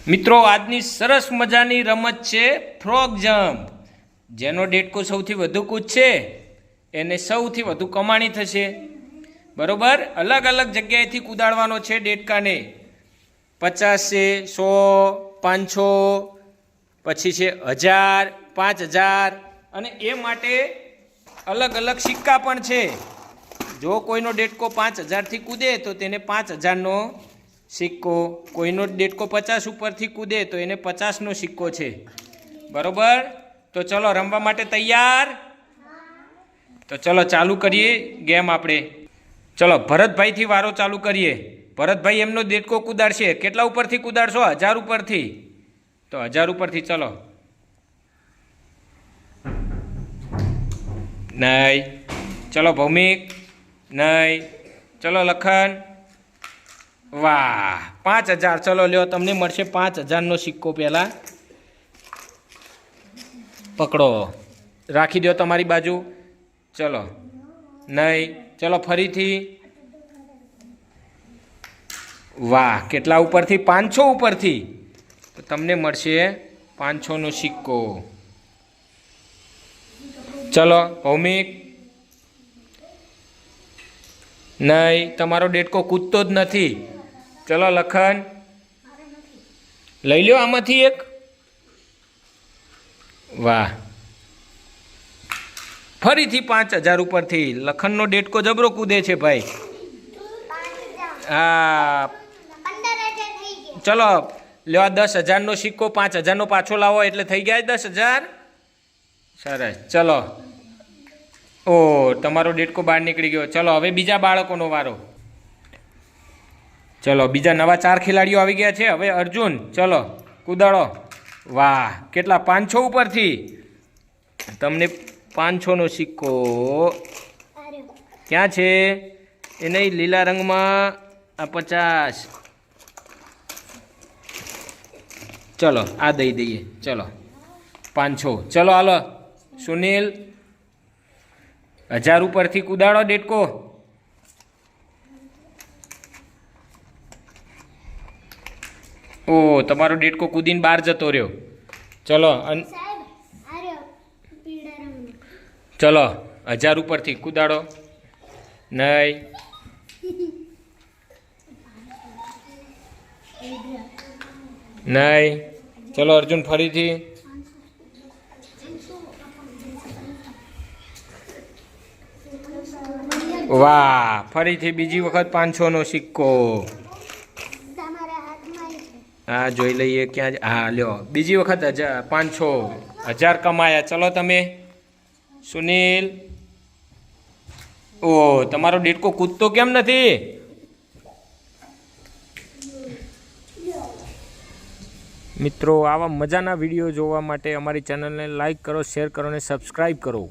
મિત્રો આજની સરસ મજાની રમત છે ફ્રોગ જમ્પ। જેનો ડેડકો સૌથી વધુ કૂદશે એને સૌથી વધુ કમાણી થશે। બરોબર, અલગ અલગ જગ્યાએથી કૂદાડવાનો છે ડેડકાને। 50 છે, 100, 500, પછી છે 1000, 5000 અને એ માટે અલગ અલગ સિક્કા પણ છે। જો કોઈનો ડેડકો 5000થી કૂદે તો તેને 5000નો સિક્કો, કોઈનો ડેડકો 50 ઉપરથી કૂદે તો એને 50નો સિક્કો છે। બરોબર, તો ચલો રમવા માટે તૈયાર? તો ચલો ચાલુ કરીએ ગેમ આપણે। ચલો ભરતભાઈથી વારો ચાલુ કરીએ। ભરતભાઈ એમનો ડેડકો કૂદાડશે। કેટલા ઉપરથી કૂદાડશો? 1000 ઉપરથી। તો 1000 ઉપરથી ચલો। નહીં, ચલો ભૌમિક, નહીં, ચલો લખન, વાહ 5000। ચલો લ્યો, તમને મળશે 5000નો સિક્કો। પહેલાં પકડો, રાખી દો તમારી બાજુ। ચલો નહીં, ચલો ફરીથી, વાહ કેટલા ઉપરથી? 500 ઉપરથી। તો તમને મળશે 500નો સિક્કો। ચલો ભૌમિક, નહીં, તમારો ડેડકો કૂદતો જ નથી। ચલો લખન, લઈ લ્યો આમાંથી એક, વાહ ફરીથી 5000 ઉપરથી। લખનનો ડેડકો જબરો કૂદે છે ભાઈ। હા ચલો લ્યો, 10000નો સિક્કો 5000નો પાછો લાવો એટલે થઈ ગયા 10000। સરસ, ચલો ઓ તમારો ડેડકો બહાર નીકળી ગયો। ચલો હવે બીજા બાળકોનો વારો। ચલો બીજા નવા 4 ખેલાડીઓ આવી ગયા છે। હવે અર્જુન, ચલો કૂદાડો, વાહ કેટલા? 500 ઉપરથી। તમને 500નો સિક્કો ક્યાં છે? એ નહીં, લીલા રંગમાં આ 50। ચલો આ દઈ દઈએ, ચલો 500। ચલો હાલો સુનિલ, 1000 ઉપરથી કૂદાડો ડેડકો। ઓ તમારો ડેડકો કૂદીને બહાર જતો રહ્યો। ચલો ચલો 1000 ઉપરથી કૂદાડો, નહીં, નહીં, ચલો અર્જુન ફરીથી, વાહ ફરીથી બીજી વખત 500નો સિક્કો। હા જોઈ લઈએ ક્યાં, હા લ્યો બીજી વખત 500, 1000 કમાયા। ચલો તમે સુનિલ, ઓ તમારો ડેડકો કૂદતો કેમ નથી? મિત્રો આવા મજાના વિડીયો જોવા માટે અમારી ચેનલને લાઈક કરો, શેર કરો અને સબસ્ક્રાઈબ કરો।